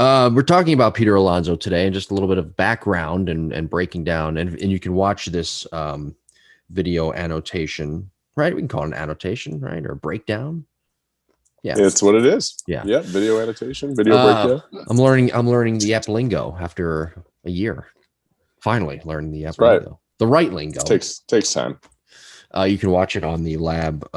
We're talking about Peter Alonso today and just a little bit of background and breaking down. And you can watch this video annotation, right? We can call it an annotation, right? Or a breakdown. Yeah. It's what it is. Yeah. Yep. Video annotation, video breakdown. I'm learning the Ep lingo after a year. Finally learning the Ep That's right. lingo. The right lingo. Takes time. You can watch it on the Lab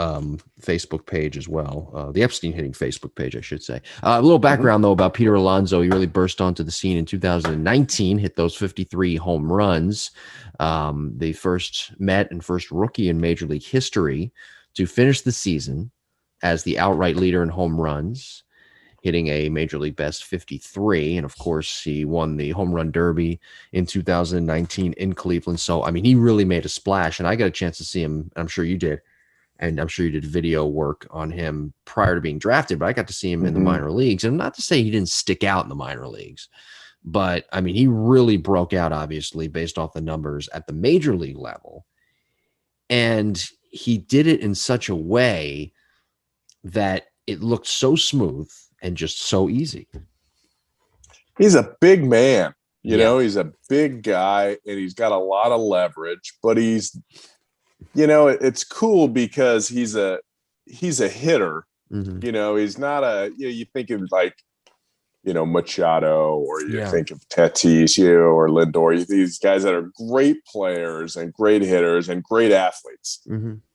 Facebook page as well. The Epstein hitting Facebook page, I should say. A little background, though, about Peter Alonso. He really burst onto the scene in 2019, hit those 53 home runs. The first met and first rookie in Major League history to finish the season as the outright leader in home runs, hitting a Major League best 53. And, of course, he won the Home Run Derby in 2019 in Cleveland. So, I mean, he really made a splash. And I got a chance to see him. I'm sure you did. And I'm sure you did video work on him prior to being drafted. But I got to see him in the minor leagues. And not to say he didn't stick out in the minor leagues. But, I mean, he really broke out, obviously, based off the numbers at the major league level. And he did it in such a way that it looked so smooth and just so easy. He's a big man, you know, he's a big guy and he's got a lot of leverage, but he's, you know, it's cool because he's a hitter, you know, he's not you think of like, you know, Machado or you think of Tatis, or Lindor, these guys that are great players and great hitters and great athletes.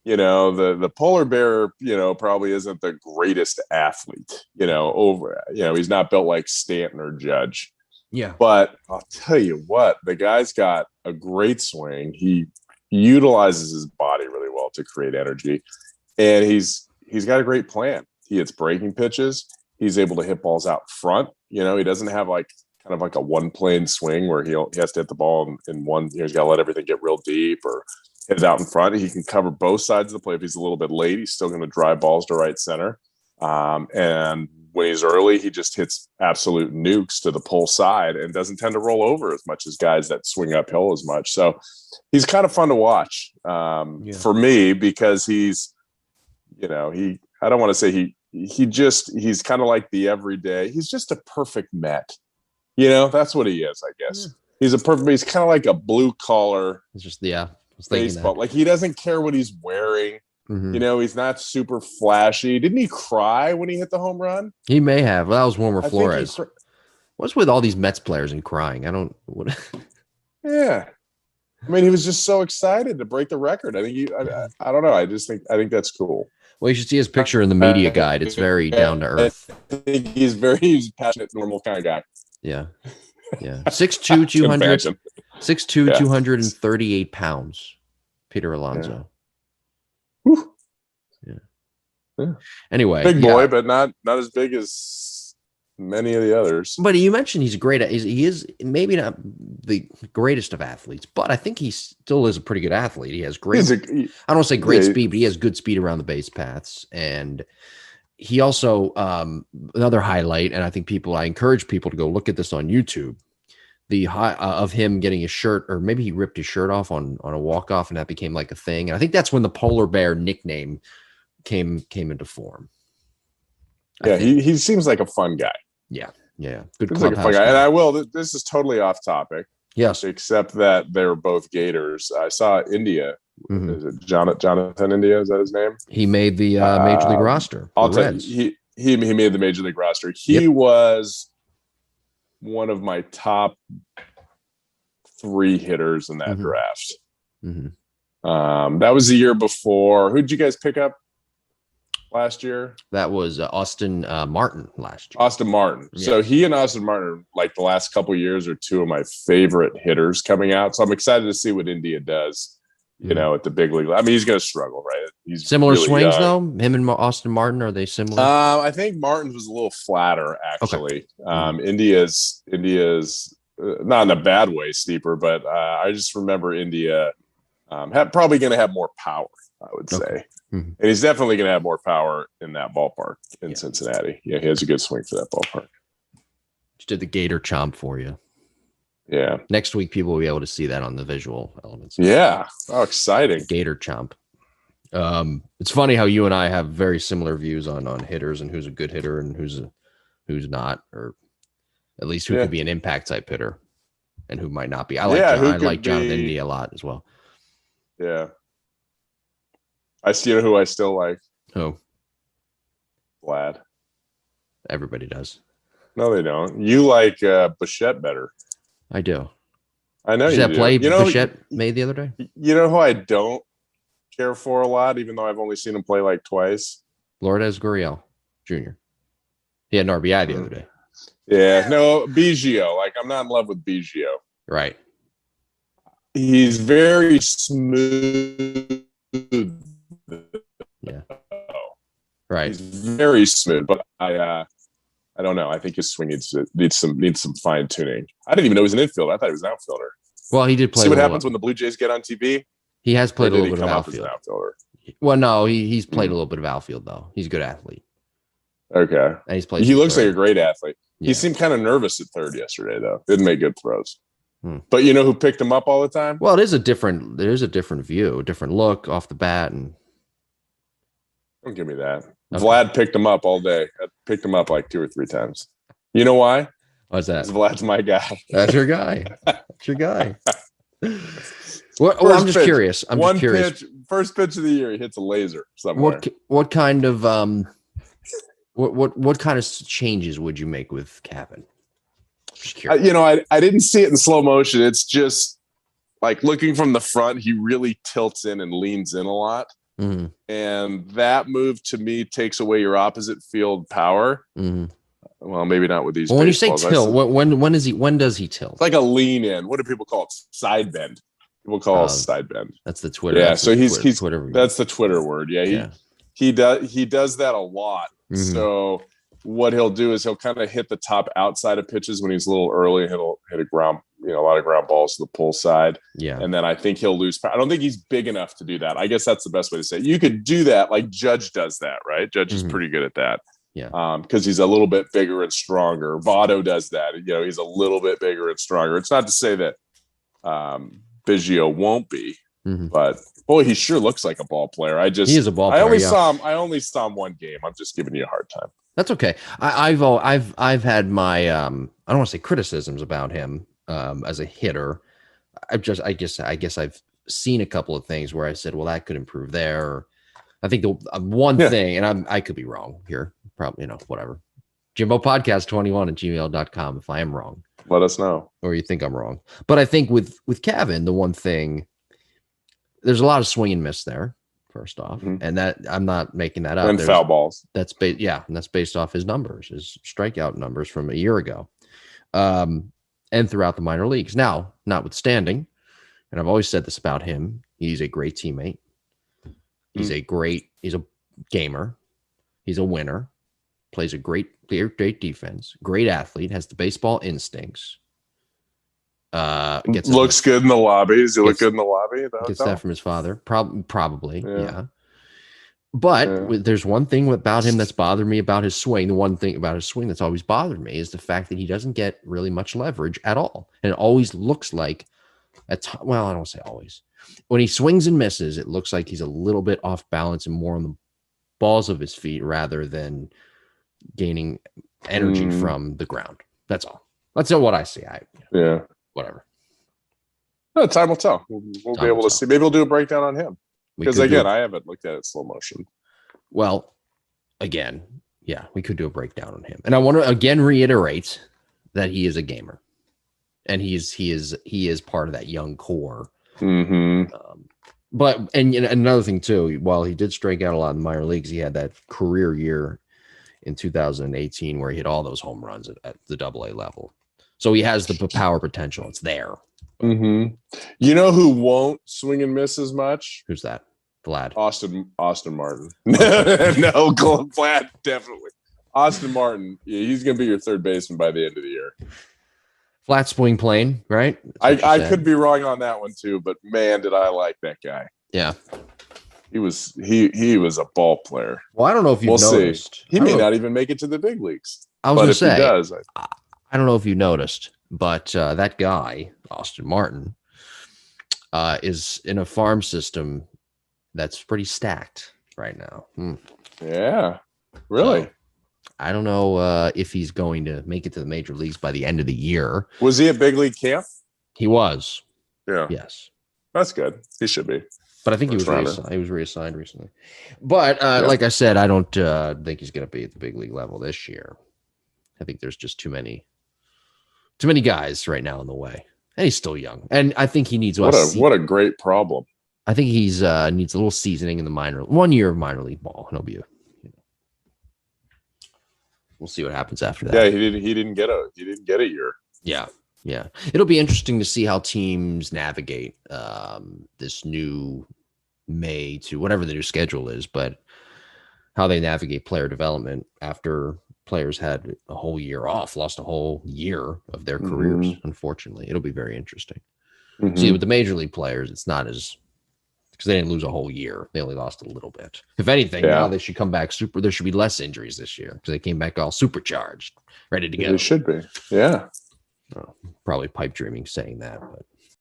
You know, the polar bear, you know, probably isn't the greatest athlete, you know, he's not built like Stanton or Judge. Yeah. But I'll tell you what, the guy's got a great swing. He utilizes his body really well to create energy. And he's got a great plan. He hits breaking pitches. He's able to hit balls out front. You know, he doesn't have like kind of like a one plane swing where he has to hit the ball in one, he's got to let everything get real deep or hit it out in front. He can cover both sides of the play. If he's a little bit late, he's still going to drive balls to right center. And when he's early, he just hits absolute nukes to the pull side and doesn't tend to roll over as much as guys that swing uphill as much. So he's kind of fun to watch for me because he's, you know, I don't want to say he's kind of like the everyday. He's just a perfect Met. You know, that's what he is, I guess. He's kind of like a blue collar. It's just baseball. Like he doesn't care what he's wearing. You know, he's not super flashy. Didn't he cry when he hit the home run? He may have. Well, that was Wilmer Flores. What's with all these Mets players and crying? Yeah. I mean, he was just so excited to break the record. I think I don't know. I think that's cool. Well, you should see his picture in the media guide. It's very down to earth. I think he's a passionate, normal kind of guy. Yeah. Yeah. 6'2", 238 pounds. Peter Alonso. Yeah. Anyway. Big boy, but not as big as many of the others. But you mentioned he's great. He is maybe not the greatest of athletes, but I think he still is a pretty good athlete. He has great, I don't want to say great speed, but he has good speed around the base paths. And he also, another highlight, and I think I encourage people to go look at this on YouTube, of him getting his shirt, or maybe he ripped his shirt off on a walk-off and that became like a thing. And I think that's when the polar bear nickname came into form. Yeah, he seems like a fun guy. Yeah. Good like a fun guy. And this is totally off topic. Yes. Except that they were both Gators. I saw India. Is it Jonathan India? Is that his name? He made the Major League roster. I'll tell you, he made the Major League roster. He was one of my top 3 hitters in that draft. That was the year before. Who'd you guys pick up last year? That was Austin Martin last year. Austin Martin. Yeah. So he and Austin Martin, like the last couple of years, are 2 of my favorite hitters coming out. So I'm excited to see what India does, you know, at the big league. I mean, he's going to struggle, right? He's similar really swings, though? Him and Austin Martin, are they similar? I think Martin's was a little flatter, actually. Okay. India's not in a bad way, steeper, but I just remember India probably going to have more power, I would say. And he's definitely going to have more power in that ballpark in Cincinnati. Yeah, he has a good swing for that ballpark. Just did the Gator chomp for you. Yeah. Next week, people will be able to see that on the visual elements. Yeah. Oh, exciting. Gator chomp. It's funny how you and I have very similar views on hitters and who's a good hitter and who's not, or At least who Yeah. could be an impact type hitter and who might not be. I who like could Jonathan be- India a lot as well. Yeah. I see who I still like. Who? Vlad. Everybody does. No, they don't. You like Bichette better. I do. I know Did you that do. play You know, Bichette made the other day? you know who I don't care for a lot, even though I've only seen him play like twice? Lourdes Gurriel Jr. He had an RBI the other day. Yeah, no, Biggio. Like, I'm not in love with Biggio. Right. He's very smooth. Yeah. Right. He's very smooth, but I don't know. I think his swing needs some fine tuning. I didn't even know he was an infielder. I thought he was an outfielder. Well, he did play. See what happens when the Blue Jays get on TV? He has played a Or did little bit of come up as an outfield. outfielder? Well, no, he's played a little bit of outfield though. He's a good athlete. Okay. And he's played. He looks like a great athlete. Yeah. He seemed kind of nervous at third yesterday, though. Didn't make good throws. Hmm. But you know who picked him up all the time? Well, there's a different view, a different look off the bat, and Don't give me that. Okay. Vlad picked him up all day. I picked him up like 2 or 3 times. You know why? what's that? Because Vlad's my guy. That's your guy. That's your guy. Well, I'm just pitch. curious. I'm just curious. First pitch of the year, he hits a laser somewhere. What kind of what kind of changes would you make with Cavan? Just curious. I didn't see it in slow motion. It's just like looking from the front, he really tilts in and leans in a lot. Mm-hmm. And that move to me takes away your opposite field power. Mm-hmm. Well, maybe not with these. Well, when you say baseballs. tilt, when does he tilt? It's like a lean in. What do people call it? Side bend. People call it side bend. That's the Twitter. Yeah, that's so the he's Twitter. That's the Twitter word. Yeah, he does that a lot. Mm-hmm. So what he'll do is he'll kind of hit the top outside of pitches when he's a little early. He'll hit a lot of ground balls to the pull side. Yeah, and then I think he'll lose power. I don't think he's big enough to do that. I guess that's the best way to say it. You could do that, like Judge does that, right? Judge is pretty good at that. Yeah. Because he's a little bit bigger and stronger. Votto does that. He's a little bit bigger and stronger. It's not to say that Biggio won't be, but boy, he sure looks like a ball player. He is a ball player. I only saw him one game. I'm just giving you a hard time. That's okay. I've had my I don't want to say criticisms about him as a hitter. I guess I've seen a couple of things where I said, well, that could improve there. I think the one thing, and I could be wrong here, probably, whatever. Jimbo Podcast 21@gmail.com if I am wrong. Let us know. Or you think I'm wrong. But I think with Cavan, the one thing, there's a lot of swing and miss there, first off. And that I'm not making that up. And foul balls. That's based off his numbers, his strikeout numbers from a year ago. And throughout the minor leagues. Now, notwithstanding, and I've always said this about him, he's a great teammate. He's a gamer. He's a winner. Plays a great defense. Great athlete. Has the baseball instincts. Looks good in the lobby. Does he look good in the lobby? Gets that from his father. Probably. Yeah. But there's one thing about him that's bothered me about his swing. The one thing about his swing that's always bothered me is the fact that he doesn't get really much leverage at all. And it always looks like, I don't want to say always. When he swings and misses, it looks like he's a little bit off balance and more on the balls of his feet rather than gaining energy from the ground. That's all. That's what I see. Whatever. No, time will tell. We'll be able to see. Maybe we'll do a breakdown on him. Because again, I haven't looked at it slow motion. Well, again, we could do a breakdown on him. And I want to again reiterate that he is a gamer. And he is part of that young core. But another thing too, while he did strike out a lot in the minor leagues, he had that career year in 2018 where he hit all those home runs at the AA level. So he has the power potential. It's there. You know who won't swing and miss as much? Who's that? Vlad. Austin Martin. No, Vlad definitely. Austin Martin. Yeah, he's going to be your third baseman by the end of the year. Flat swing plane, right? I could be wrong on that one too, but man, did I like that guy. Yeah. He was a ball player. Well, I don't know if you've noticed. See. He may not even make it to the big leagues. I was going to say, he does, I don't know if you noticed, but that guy, Austin Martin, is in a farm system that's pretty stacked right now. Yeah. Really? I don't know if he's going to make it to the major leagues by the end of the year. Was he at big league camp? He was. Yeah. Yes. That's good. He should be. But I think he was reassigned recently. But like I said, I don't think he's going to be at the big league level this year. I think there's just too many guys right now in the way. And he's still young. And I think he needs what a great problem. I think he's needs a little seasoning in the 1 year of minor league ball. And he'll be we'll see what happens after that. Yeah, he didn't get a year. Yeah. It'll be interesting to see how teams navigate this new May to whatever the new schedule is, but how they navigate player development after players had a whole year off, lost a whole year of their careers. Unfortunately, it'll be very interesting. See, with the major league players, it's not as because they didn't lose a whole year; they only lost a little bit. If anything, now they should come back super. There should be less injuries this year because they came back all supercharged, ready to go. They should be, yeah. Probably pipe dreaming saying that, but